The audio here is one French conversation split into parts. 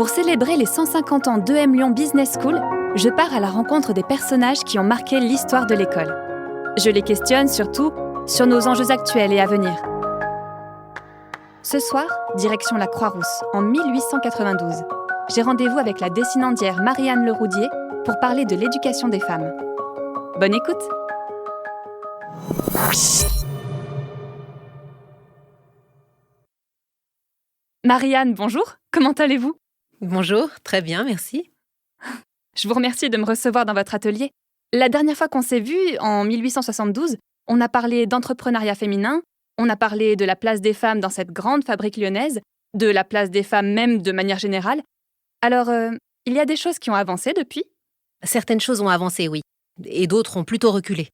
Pour célébrer les 150 ans d'EM Lyon Business School, je pars à la rencontre des personnages qui ont marqué l'histoire de l'école. Je les questionne surtout sur nos enjeux actuels et à venir. Ce soir, direction la Croix-Rousse, en 1892. J'ai rendez-vous avec la dessinandière Marie-Anne Leroudier pour parler de l'éducation des femmes. Bonne écoute! Marie-Anne, bonjour, comment allez-vous? Bonjour, très bien, merci. Je vous remercie de me recevoir dans votre atelier. La dernière fois qu'on s'est vu, en 1872, on a parlé d'entrepreneuriat féminin, on a parlé de la place des femmes dans cette grande fabrique lyonnaise, de la place des femmes même de manière générale. Alors, il y a des choses qui ont avancé depuis? Certaines choses ont avancé, oui, et d'autres ont plutôt reculé.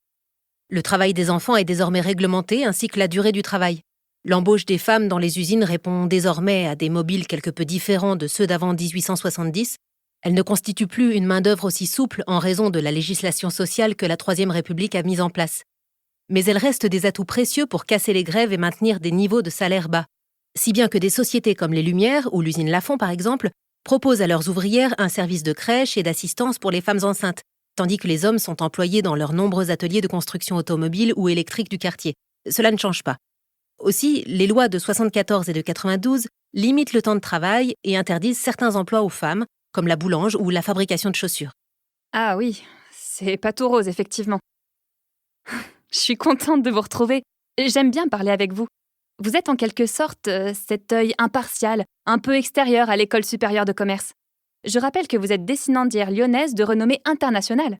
Le travail des enfants est désormais réglementé, ainsi que la durée du travail. L'embauche des femmes dans les usines répond désormais à des mobiles quelque peu différents de ceux d'avant 1870. Elle ne constitue plus une main-d'œuvre aussi souple en raison de la législation sociale que la Troisième République a mise en place. Mais elle reste des atouts précieux pour casser les grèves et maintenir des niveaux de salaire bas. Si bien que des sociétés comme les Lumières ou l'usine Lafon, par exemple, proposent à leurs ouvrières un service de crèche et d'assistance pour les femmes enceintes, tandis que les hommes sont employés dans leurs nombreux ateliers de construction automobile ou électrique du quartier. Cela ne change pas. Aussi, les lois de 74 et de 92 limitent le temps de travail et interdisent certains emplois aux femmes, comme la boulange ou la fabrication de chaussures. Ah oui, c'est pas tout rose, effectivement. Je suis contente de vous retrouver. J'aime bien parler avec vous. Vous êtes en quelque sorte cet œil impartial, un peu extérieur à l'École supérieure de commerce. Je rappelle que vous êtes dessinandière lyonnaise de renommée internationale.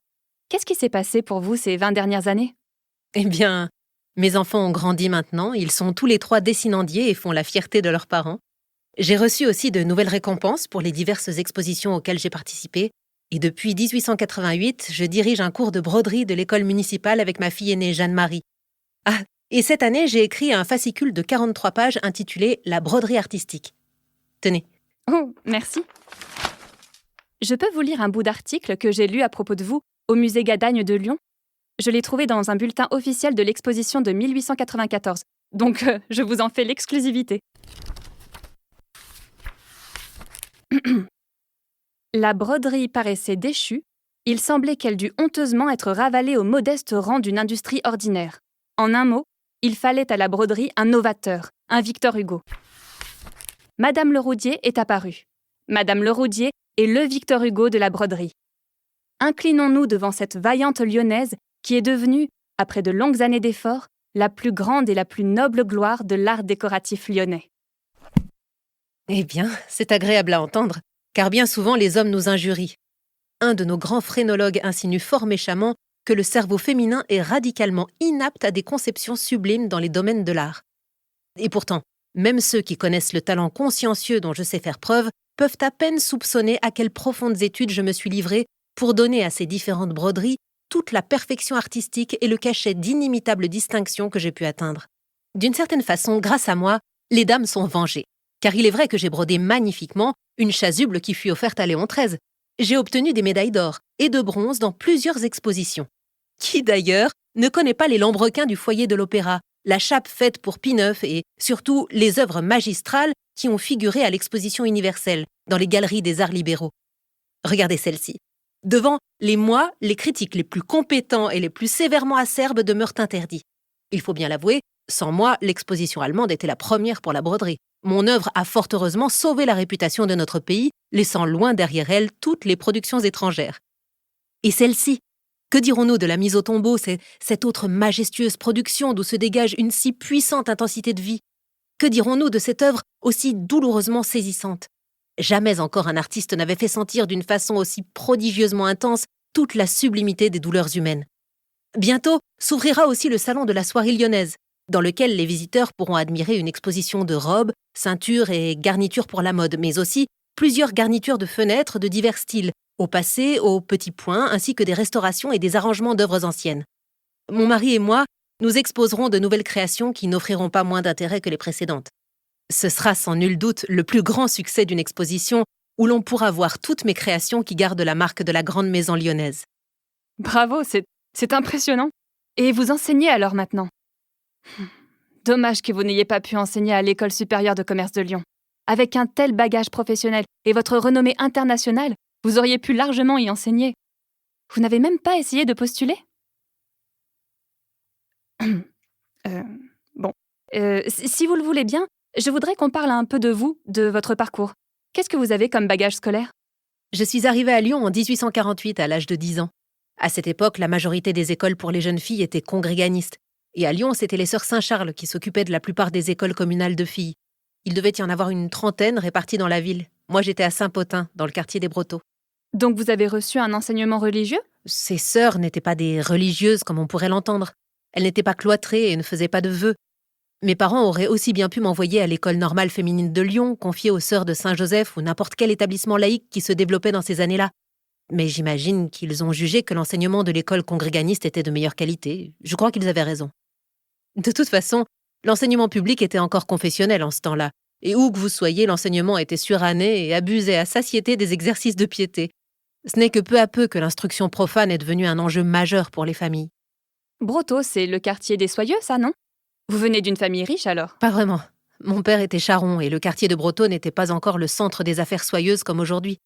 Qu'est-ce qui s'est passé pour vous ces 20 dernières années? Eh bien, mes enfants ont grandi maintenant, ils sont tous les 3 dessinandiers et font la fierté de leurs parents. J'ai reçu aussi de nouvelles récompenses pour les diverses expositions auxquelles j'ai participé. Et depuis 1888, je dirige un cours de broderie de l'école municipale avec ma fille aînée Jeanne-Marie. Ah, et cette année, j'ai écrit un fascicule de 43 pages intitulé « La broderie artistique ». Tenez. Oh, merci. Je peux vous lire un bout d'article que j'ai lu à propos de vous au musée Gadagne de Lyon. Je l'ai trouvé dans un bulletin officiel de l'exposition de 1894. Donc, je vous en fais l'exclusivité. La broderie paraissait déchue, il semblait qu'elle dût honteusement être ravalée au modeste rang d'une industrie ordinaire. En un mot, il fallait à la broderie un novateur, un Victor Hugo. Madame Leroudier est apparue. Madame Leroudier est le Victor Hugo de la broderie. Inclinons-nous devant cette vaillante lyonnaise qui est devenue, après de longues années d'efforts, la plus grande et la plus noble gloire de l'art décoratif lyonnais. Eh bien, c'est agréable à entendre, car bien souvent les hommes nous injurient. Un de nos grands phrénologues insinue fort méchamment que le cerveau féminin est radicalement inapte à des conceptions sublimes dans les domaines de l'art. Et pourtant, même ceux qui connaissent le talent consciencieux dont je sais faire preuve peuvent à peine soupçonner à quelles profondes études je me suis livrée pour donner à ces différentes broderies toute la perfection artistique et le cachet d'inimitable distinction que j'ai pu atteindre. D'une certaine façon, grâce à moi, les dames sont vengées. Car il est vrai que j'ai brodé magnifiquement une chasuble qui fut offerte à Léon XIII. J'ai obtenu des médailles d'or et de bronze dans plusieurs expositions. Qui d'ailleurs ne connaît pas les lambrequins du foyer de l'opéra, la chape faite pour Pie IX et surtout les œuvres magistrales qui ont figuré à l'exposition universelle dans les galeries des arts libéraux. Regardez celle-ci. Devant les critiques les plus compétents et les plus sévèrement acerbes demeurent interdits. Il faut bien l'avouer, sans moi, l'exposition allemande était la première pour la broderie. Mon œuvre a fort heureusement sauvé la réputation de notre pays, laissant loin derrière elle toutes les productions étrangères. Et celle-ci, que dirons-nous de la mise au tombeau, cette autre majestueuse production d'où se dégage une si puissante intensité de vie? Que dirons-nous de cette œuvre aussi douloureusement saisissante? Jamais encore un artiste n'avait fait sentir d'une façon aussi prodigieusement intense toute la sublimité des douleurs humaines. Bientôt s'ouvrira aussi le salon de la soirée lyonnaise, dans lequel les visiteurs pourront admirer une exposition de robes, ceintures et garnitures pour la mode, mais aussi plusieurs garnitures de fenêtres de divers styles, au passé, au petit point, ainsi que des restaurations et des arrangements d'œuvres anciennes. Mon mari et moi, nous exposerons de nouvelles créations qui n'offriront pas moins d'intérêt que les précédentes. Ce sera sans nul doute le plus grand succès d'une exposition où l'on pourra voir toutes mes créations qui gardent la marque de la grande maison lyonnaise. Bravo, c'est impressionnant. Et vous enseignez alors maintenant? Dommage que vous n'ayez pas pu enseigner à l'École supérieure de commerce de Lyon. Avec un tel bagage professionnel et votre renommée internationale, vous auriez pu largement y enseigner. Vous n'avez même pas essayé de postuler ? Bon. Si vous le voulez bien, je voudrais qu'on parle un peu de vous, de votre parcours. Qu'est-ce que vous avez comme bagage scolaire ? Je suis arrivée à Lyon en 1848 à l'âge de 10 ans. À cette époque, la majorité des écoles pour les jeunes filles étaient congréganistes. Et à Lyon, c'était les sœurs Saint-Charles qui s'occupaient de la plupart des écoles communales de filles. Il devait y en avoir une trentaine réparties dans la ville. Moi, j'étais à Saint-Pothin, dans le quartier des Brotteaux. Donc vous avez reçu un enseignement religieux ? Ces sœurs n'étaient pas des religieuses comme on pourrait l'entendre. Elles n'étaient pas cloîtrées et ne faisaient pas de vœux. Mes parents auraient aussi bien pu m'envoyer à l'école normale féminine de Lyon, confiée aux sœurs de Saint-Joseph ou n'importe quel établissement laïque qui se développait dans ces années-là. Mais j'imagine qu'ils ont jugé que l'enseignement de l'école congréganiste était de meilleure qualité. Je crois qu'ils avaient raison. De toute façon, l'enseignement public était encore confessionnel en ce temps-là. Et où que vous soyez, l'enseignement était suranné et abusait à satiété des exercices de piété. Ce n'est que peu à peu que l'instruction profane est devenue un enjeu majeur pour les familles. Brotteaux, c'est le quartier des Soyeux, ça, non ? Vous venez d'une famille riche, alors ? Pas vraiment. Mon père était charron et le quartier de Brotteaux n'était pas encore le centre des affaires soyeuses comme aujourd'hui.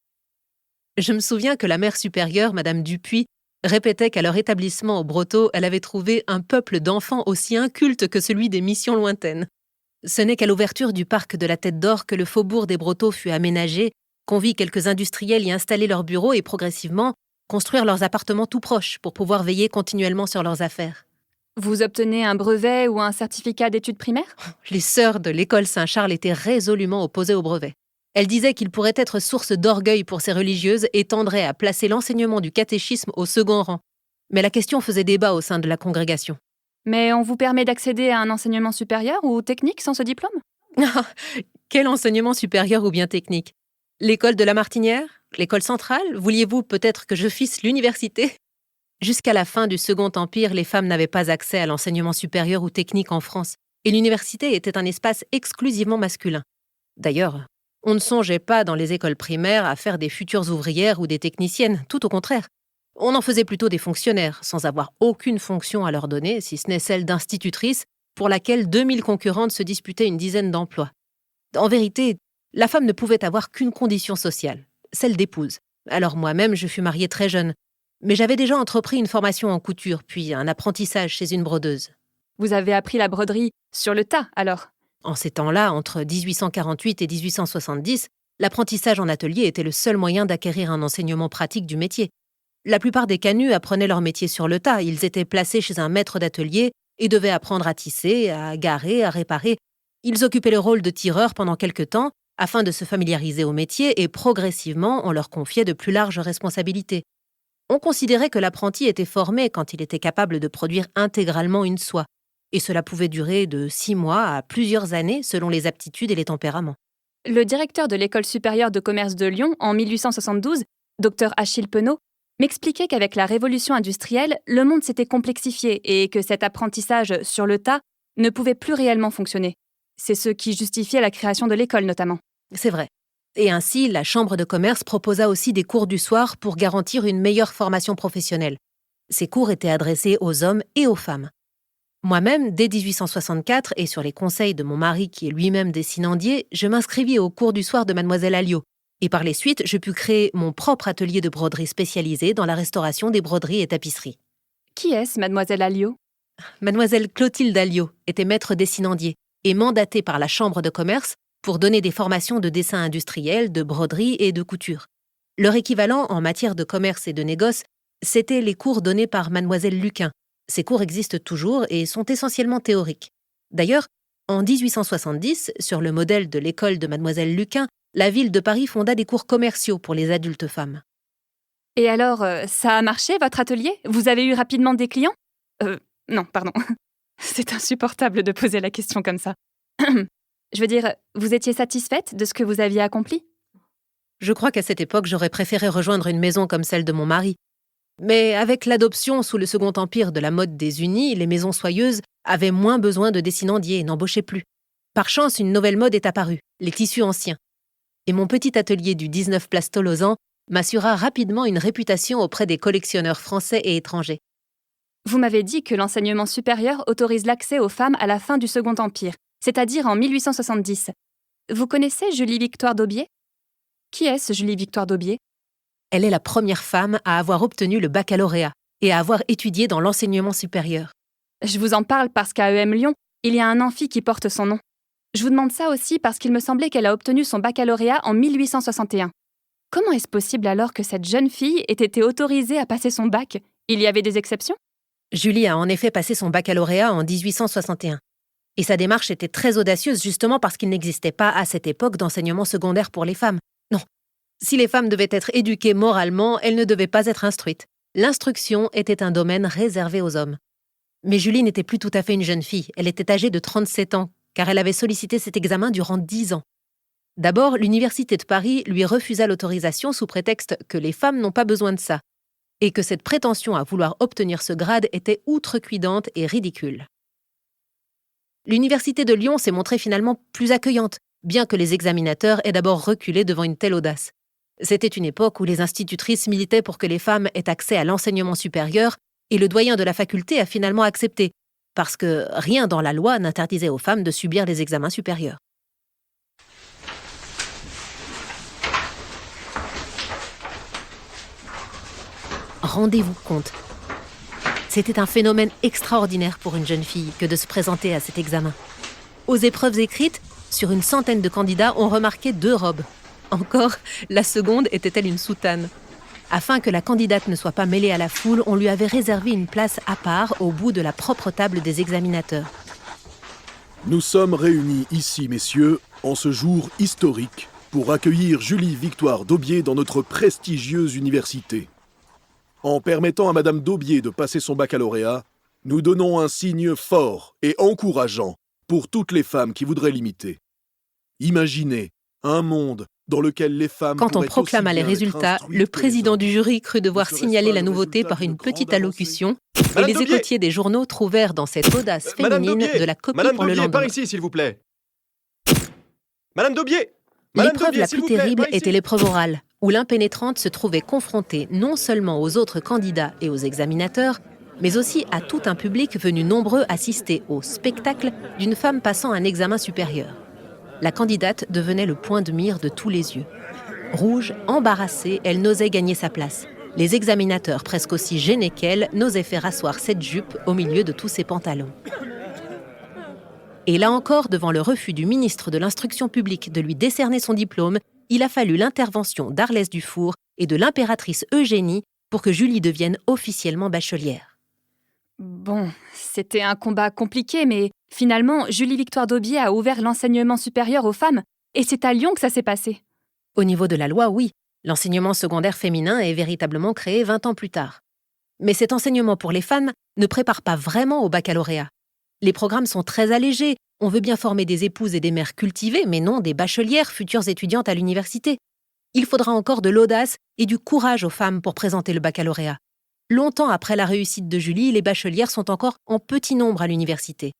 Je me souviens que la mère supérieure, Madame Dupuis, répétait qu'à leur établissement au Brotteaux, elle avait trouvé un peuple d'enfants aussi inculte que celui des missions lointaines. Ce n'est qu'à l'ouverture du parc de la Tête d'Or que le faubourg des Brotteaux fut aménagé, qu'on vit quelques industriels y installer leurs bureaux et progressivement construire leurs appartements tout proches pour pouvoir veiller continuellement sur leurs affaires. Vous obtenez un brevet ou un certificat d'études primaires ? Les sœurs de l'école Saint-Charles étaient résolument opposées au brevet. Elles disaient qu'il pourrait être source d'orgueil pour ces religieuses et tendraient à placer l'enseignement du catéchisme au second rang. Mais la question faisait débat au sein de la congrégation. Mais on vous permet d'accéder à un enseignement supérieur ou technique sans ce diplôme ? Quel enseignement supérieur ou bien technique ? L'école de la Martinière ? L'école centrale ? Vouliez-vous peut-être que je fisse l'université ? Jusqu'à la fin du Second Empire, les femmes n'avaient pas accès à l'enseignement supérieur ou technique en France, et l'université était un espace exclusivement masculin. D'ailleurs, on ne songeait pas dans les écoles primaires à faire des futures ouvrières ou des techniciennes, tout au contraire. On en faisait plutôt des fonctionnaires, sans avoir aucune fonction à leur donner, si ce n'est celle d'institutrice, pour laquelle 2000 concurrentes se disputaient une dizaine d'emplois. En vérité, la femme ne pouvait avoir qu'une condition sociale, celle d'épouse. Alors moi-même, je fus mariée très jeune. Mais j'avais déjà entrepris une formation en couture, puis un apprentissage chez une brodeuse. Vous avez appris la broderie sur le tas, alors ? En ces temps-là, entre 1848 et 1870, l'apprentissage en atelier était le seul moyen d'acquérir un enseignement pratique du métier. La plupart des canuts apprenaient leur métier sur le tas. Ils étaient placés chez un maître d'atelier et devaient apprendre à tisser, à garer, à réparer. Ils occupaient le rôle de tireurs pendant quelque temps, afin de se familiariser au métier, et progressivement, on leur confiait de plus larges responsabilités. On considérait que l'apprenti était formé quand il était capable de produire intégralement une soie, et cela pouvait durer de 6 mois à plusieurs années selon les aptitudes et les tempéraments. Le directeur de l'École supérieure de commerce de Lyon, en 1872, Dr Achille Penaud, m'expliquait qu'avec la révolution industrielle, le monde s'était complexifié et que cet apprentissage sur le tas ne pouvait plus réellement fonctionner. C'est ce qui justifiait la création de l'école notamment. C'est vrai. Et ainsi, la Chambre de commerce proposa aussi des cours du soir pour garantir une meilleure formation professionnelle. Ces cours étaient adressés aux hommes et aux femmes. Moi-même, dès 1864, et sur les conseils de mon mari qui est lui-même dessinandier, je m'inscrivis au cours du soir de Mademoiselle Alliot. Et par les suites, je pus créer mon propre atelier de broderie spécialisé dans la restauration des broderies et tapisseries. Qui est-ce, Mademoiselle Alliot ? Mademoiselle Clotilde Alliot était maître dessinandier et mandatée par la Chambre de commerce pour donner des formations de dessin industriel, de broderie et de couture. Leur équivalent en matière de commerce et de négoce, c'étaient les cours donnés par Mademoiselle Luquin. Ces cours existent toujours et sont essentiellement théoriques. D'ailleurs, en 1870, sur le modèle de l'école de Mademoiselle Luquin, la ville de Paris fonda des cours commerciaux pour les adultes femmes. Et alors, ça a marché, votre atelier ? Vous avez eu rapidement des clients ? Non, pardon. C'est insupportable de poser la question comme ça. Je veux dire, vous étiez satisfaite de ce que vous aviez accompli ? Je crois qu'à cette époque, j'aurais préféré rejoindre une maison comme celle de mon mari. Mais avec l'adoption sous le Second Empire de la mode des unis, les maisons soyeuses avaient moins besoin de dessinandiers et n'embauchaient plus. Par chance, une nouvelle mode est apparue, les tissus anciens. Et mon petit atelier du 19 place Tolozan m'assura rapidement une réputation auprès des collectionneurs français et étrangers. Vous m'avez dit que l'enseignement supérieur autorise l'accès aux femmes à la fin du Second Empire, c'est-à-dire en 1870. Vous connaissez Julie-Victoire d'Aubier? Qui est-ce, Julie-Victoire d'Aubier? Elle est la première femme à avoir obtenu le baccalauréat et à avoir étudié dans l'enseignement supérieur. Je vous en parle parce qu'à EM Lyon, il y a un amphi qui porte son nom. Je vous demande ça aussi parce qu'il me semblait qu'elle a obtenu son baccalauréat en 1861. Comment est-ce possible alors que cette jeune fille ait été autorisée à passer son bac? Il y avait des exceptions? Julie a en effet passé son baccalauréat en 1861. Et sa démarche était très audacieuse justement parce qu'il n'existait pas à cette époque d'enseignement secondaire pour les femmes. Non, si les femmes devaient être éduquées moralement, elles ne devaient pas être instruites. L'instruction était un domaine réservé aux hommes. Mais Julie n'était plus tout à fait une jeune fille, elle était âgée de 37 ans, car elle avait sollicité cet examen durant 10 ans. D'abord, l'Université de Paris lui refusa l'autorisation sous prétexte que les femmes n'ont pas besoin de ça, et que cette prétention à vouloir obtenir ce grade était outrecuidante et ridicule. L'Université de Lyon s'est montrée finalement plus accueillante, bien que les examinateurs aient d'abord reculé devant une telle audace. C'était une époque où les institutrices militaient pour que les femmes aient accès à l'enseignement supérieur, et le doyen de la faculté a finalement accepté, parce que rien dans la loi n'interdisait aux femmes de subir les examens supérieurs. Rendez-vous compte. C'était un phénomène extraordinaire pour une jeune fille que de se présenter à cet examen. Aux épreuves écrites, sur une centaine de candidats, on remarquait 2 robes. Encore, la seconde était-elle une soutane. Afin que la candidate ne soit pas mêlée à la foule, on lui avait réservé une place à part au bout de la propre table des examinateurs. Nous sommes réunis ici, messieurs, en ce jour historique, pour accueillir Julie-Victoire d'Aubier dans notre prestigieuse université. En permettant à Madame d'Aubier de passer son baccalauréat, nous donnons un signe fort et encourageant pour toutes les femmes qui voudraient l'imiter. Imaginez un monde dans lequel les femmes... Quand on proclama les résultats, le président du jury crut devoir signaler la nouveauté par une petite allocution, et les écoutiers des journaux trouvèrent dans cette audace féminine de la copie pour le lendemain. Par ici, s'il vous plaît. Madame d'Aubier. L'épreuve la plus terrible était l'épreuve orale, où l'impénétrante se trouvait confrontée non seulement aux autres candidats et aux examinateurs, mais aussi à tout un public venu nombreux assister au spectacle d'une femme passant un examen supérieur. La candidate devenait le point de mire de tous les yeux. Rouge, embarrassée, elle n'osait gagner sa place. Les examinateurs, presque aussi gênés qu'elle, n'osaient faire asseoir cette jupe au milieu de tous ses pantalons. Et là encore, devant le refus du ministre de l'Instruction publique de lui décerner son diplôme, il a fallu l'intervention d'Arlès Dufour et de l'impératrice Eugénie pour que Julie devienne officiellement bachelière. Bon, c'était un combat compliqué, mais finalement, Julie-Victoire d'Aubier a ouvert l'enseignement supérieur aux femmes, et c'est à Lyon que ça s'est passé. Au niveau de la loi, oui, l'enseignement secondaire féminin est véritablement créé 20 ans plus tard. Mais cet enseignement pour les femmes ne prépare pas vraiment au baccalauréat. Les programmes sont très allégés, on veut bien former des épouses et des mères cultivées, mais non des bachelières futures étudiantes à l'université. Il faudra encore de l'audace et du courage aux femmes pour présenter le baccalauréat. Longtemps après la réussite de Julie, les bachelières sont encore en petit nombre à l'université.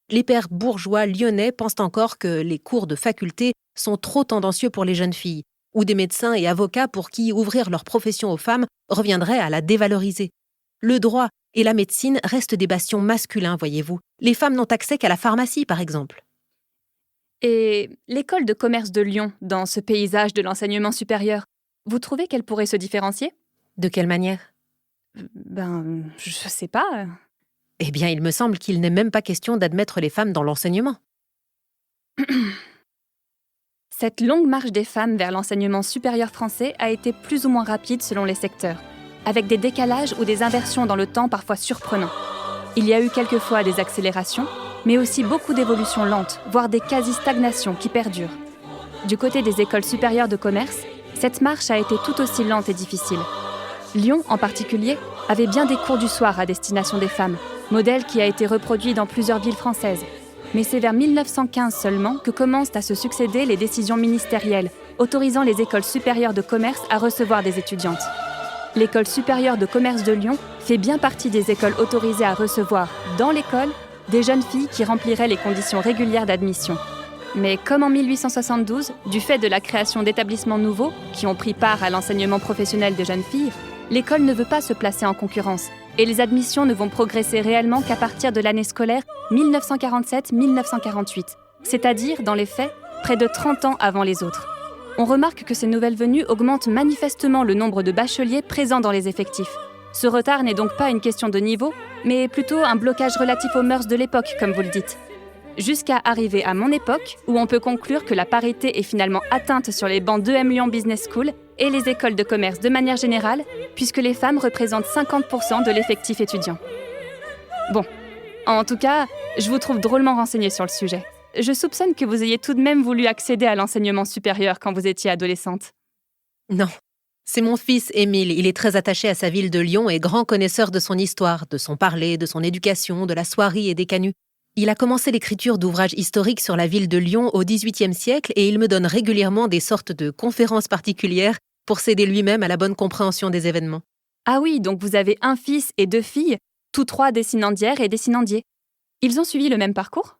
Les pères bourgeois lyonnais pensent encore que les cours de faculté sont trop tendancieux pour les jeunes filles, ou des médecins et avocats pour qui ouvrir leur profession aux femmes reviendrait à la dévaloriser. Le droit et la médecine restent des bastions masculins, voyez-vous. Les femmes n'ont accès qu'à la pharmacie, par exemple. Et l'école de commerce de Lyon, dans ce paysage de l'enseignement supérieur, vous trouvez qu'elle pourrait se différencier? De quelle manière? Je sais pas. Eh bien, il me semble qu'il n'est même pas question d'admettre les femmes dans l'enseignement. Cette longue marche des femmes vers l'enseignement supérieur français a été plus ou moins rapide selon les secteurs, avec des décalages ou des inversions dans le temps parfois surprenants. Il y a eu quelquefois des accélérations, mais aussi beaucoup d'évolutions lentes, voire des quasi-stagnations qui perdurent. Du côté des écoles supérieures de commerce, cette marche a été tout aussi lente et difficile. Lyon, en particulier, avait bien des cours du soir à destination des femmes, modèle qui a été reproduit dans plusieurs villes françaises. Mais c'est vers 1915 seulement que commencent à se succéder les décisions ministérielles autorisant les écoles supérieures de commerce à recevoir des étudiantes. L'École supérieure de commerce de Lyon fait bien partie des écoles autorisées à recevoir, dans l'école, des jeunes filles qui rempliraient les conditions régulières d'admission. Mais comme en 1872, du fait de la création d'établissements nouveaux qui ont pris part à l'enseignement professionnel des jeunes filles, l'école ne veut pas se placer en concurrence et les admissions ne vont progresser réellement qu'à partir de l'année scolaire 1947-1948, c'est-à-dire, dans les faits, près de 30 ans avant les autres. On remarque que ces nouvelles venues augmentent manifestement le nombre de bacheliers présents dans les effectifs. Ce retard n'est donc pas une question de niveau, mais plutôt un blocage relatif aux mœurs de l'époque, comme vous le dites. Jusqu'à arriver à mon époque, où on peut conclure que la parité est finalement atteinte sur les bancs d'EM Lyon Business School et les écoles de commerce de manière générale, puisque les femmes représentent 50% de l'effectif étudiant. Bon, en tout cas, je vous trouve drôlement renseigné sur le sujet. Je soupçonne que vous ayez tout de même voulu accéder à l'enseignement supérieur quand vous étiez adolescente. Non, c'est mon fils Émile. Il est très attaché à sa ville de Lyon et grand connaisseur de son histoire, de son parler, de son éducation, de la soierie et des canuts. Il a commencé l'écriture d'ouvrages historiques sur la ville de Lyon au XVIIIe siècle et il me donne régulièrement des sortes de conférences particulières pour s'aider lui-même à la bonne compréhension des événements. Ah oui, donc vous avez un fils et 2 filles, tous 3 dessinandières et dessinandiers. Ils ont suivi le même parcours ?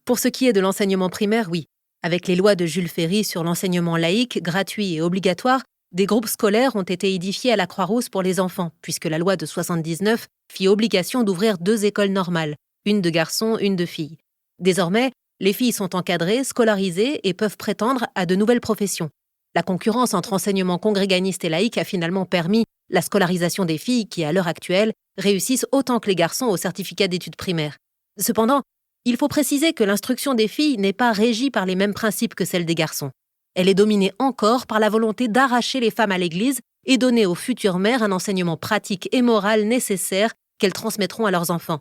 Pour ce qui est de l'enseignement primaire, oui. Avec les lois de Jules Ferry sur l'enseignement laïque, gratuit et obligatoire, des groupes scolaires ont été édifiés à la Croix-Rousse pour les enfants, puisque la loi de 79 fit obligation d'ouvrir 2 écoles normales, une de garçons, une de filles. Désormais, les filles sont encadrées, scolarisées et peuvent prétendre à de nouvelles professions. La concurrence entre enseignement congréganiste et laïque a finalement permis la scolarisation des filles qui, à l'heure actuelle, réussissent autant que les garçons au certificat d'études primaires. Cependant, il faut préciser que l'instruction des filles n'est pas régie par les mêmes principes que celle des garçons. Elle est dominée encore par la volonté d'arracher les femmes à l'Église et donner aux futures mères un enseignement pratique et moral nécessaire qu'elles transmettront à leurs enfants.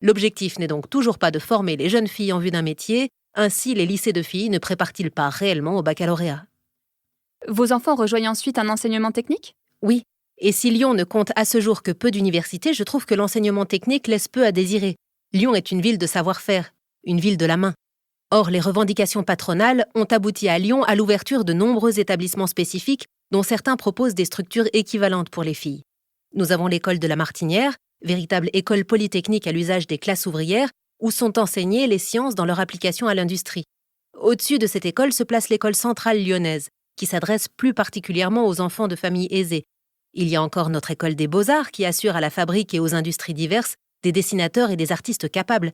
L'objectif n'est donc toujours pas de former les jeunes filles en vue d'un métier, ainsi les lycées de filles ne préparent-ils pas réellement au baccalauréat. Vos enfants rejoignent ensuite un enseignement technique ? Oui, et si Lyon ne compte à ce jour que peu d'universités, je trouve que l'enseignement technique laisse peu à désirer. Lyon est une ville de savoir-faire, une ville de la main. Or, les revendications patronales ont abouti à Lyon à l'ouverture de nombreux établissements spécifiques, dont certains proposent des structures équivalentes pour les filles. Nous avons l'école de la Martinière, véritable école polytechnique à l'usage des classes ouvrières, où sont enseignées les sciences dans leur application à l'industrie. Au-dessus de cette école se place l'école centrale lyonnaise, qui s'adresse plus particulièrement aux enfants de familles aisées. Il y a encore notre école des beaux-arts qui assure à la fabrique et aux industries diverses des dessinateurs et des artistes capables.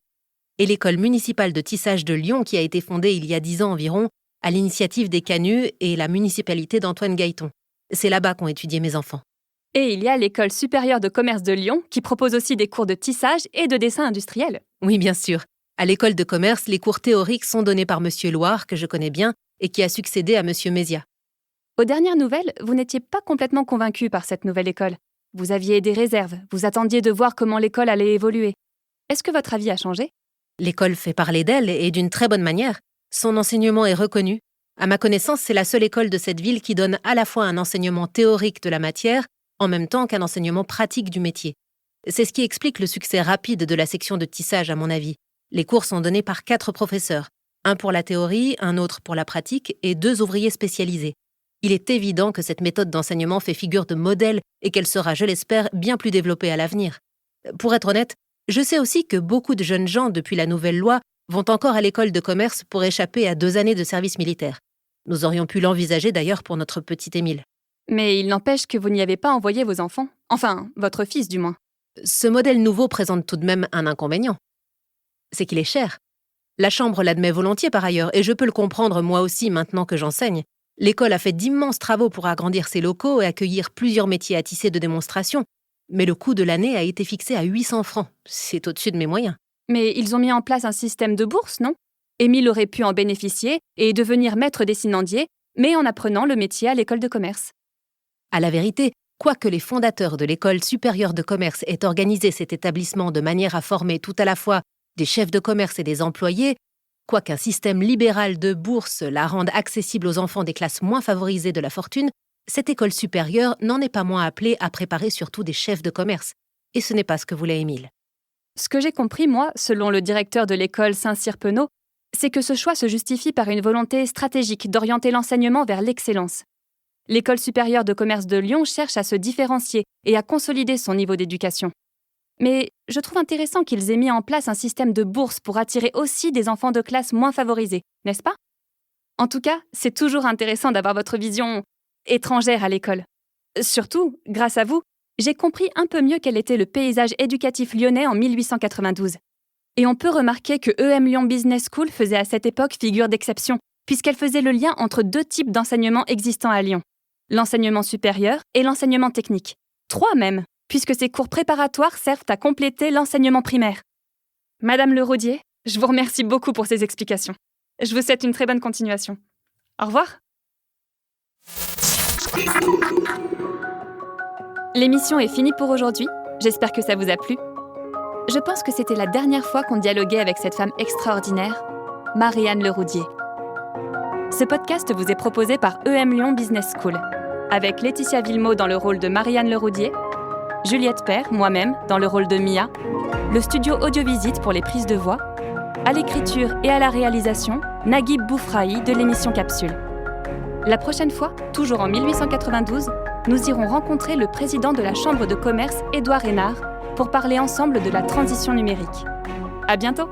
Et l'école municipale de tissage de Lyon qui a été fondée il y a 10 ans environ à l'initiative des Canuts et la municipalité d'Antoine Gailleton. C'est là-bas qu'ont étudié mes enfants. Et il y a l'école supérieure de commerce de Lyon qui propose aussi des cours de tissage et de dessin industriel. Oui, bien sûr. À l'école de commerce, les cours théoriques sont donnés par M. Loire, que je connais bien, et qui a succédé à M. Mézia. Aux dernières nouvelles, vous n'étiez pas complètement convaincu par cette nouvelle école. Vous aviez des réserves, vous attendiez de voir comment l'école allait évoluer. Est-ce que votre avis a changé ? L'école fait parler d'elle et d'une très bonne manière. Son enseignement est reconnu. À ma connaissance, c'est la seule école de cette ville qui donne à la fois un enseignement théorique de la matière, en même temps qu'un enseignement pratique du métier. C'est ce qui explique le succès rapide de la section de tissage, à mon avis. Les cours sont donnés par 4 professeurs, un pour la théorie, un autre pour la pratique et 2 ouvriers spécialisés. Il est évident que cette méthode d'enseignement fait figure de modèle et qu'elle sera, je l'espère, bien plus développée à l'avenir. Pour être honnête, je sais aussi que beaucoup de jeunes gens, depuis la nouvelle loi, vont encore à l'école de commerce pour échapper à 2 années de service militaire. Nous aurions pu l'envisager d'ailleurs pour notre petit Émile. Mais il n'empêche que vous n'y avez pas envoyé vos enfants. Enfin, votre fils du moins. Ce modèle nouveau présente tout de même un inconvénient. C'est qu'il est cher. La Chambre l'admet volontiers par ailleurs, et je peux le comprendre moi aussi maintenant que j'enseigne. L'école a fait d'immenses travaux pour agrandir ses locaux et accueillir plusieurs métiers à tisser de démonstration. Mais le coût de l'année a été fixé à 800 francs. C'est au-dessus de mes moyens. Mais ils ont mis en place un système de bourse, non ? Émile aurait pu en bénéficier et devenir maître dessinandier, mais en apprenant le métier à l'école de commerce. À la vérité, quoique les fondateurs de l'école supérieure de commerce aient organisé cet établissement de manière à former tout à la fois des chefs de commerce et des employés, quoiqu'un système libéral de bourse la rende accessible aux enfants des classes moins favorisées de la fortune, cette école supérieure n'en est pas moins appelée à préparer surtout des chefs de commerce. Et ce n'est pas ce que voulait Émile. Ce que j'ai compris, moi, selon le directeur de l'école Saint-Cyr-Penaud, c'est que ce choix se justifie par une volonté stratégique d'orienter l'enseignement vers l'excellence. L'école supérieure de commerce de Lyon cherche à se différencier et à consolider son niveau d'éducation. Mais je trouve intéressant qu'ils aient mis en place un système de bourse pour attirer aussi des enfants de classes moins favorisées, n'est-ce pas ? En tout cas, c'est toujours intéressant d'avoir votre vision étrangère à l'école. Surtout, grâce à vous, j'ai compris un peu mieux quel était le paysage éducatif lyonnais en 1892. Et on peut remarquer que EM Lyon Business School faisait à cette époque figure d'exception, puisqu'elle faisait le lien entre 2 types d'enseignement existants à Lyon. L'enseignement supérieur et l'enseignement technique. 3 même, puisque ces cours préparatoires servent à compléter l'enseignement primaire. Madame Leroudier, je vous remercie beaucoup pour ces explications. Je vous souhaite une très bonne continuation. Au revoir. L'émission est finie pour aujourd'hui. J'espère que ça vous a plu. Je pense que c'était la dernière fois qu'on dialoguait avec cette femme extraordinaire, Marie-Anne Leroudier. Ce podcast vous est proposé par EM Lyon Business School, avec Laetitia Villemot dans le rôle de Marie-Anne Leroudier, Juliette Père, moi-même, dans le rôle de Mia, le studio Audiovisite pour les prises de voix, à l'écriture et à la réalisation, Naguib Boufrahi de l'émission Capsule. La prochaine fois, toujours en 1892, nous irons rencontrer le président de la Chambre de commerce, Édouard Hénard, pour parler ensemble de la transition numérique. À bientôt!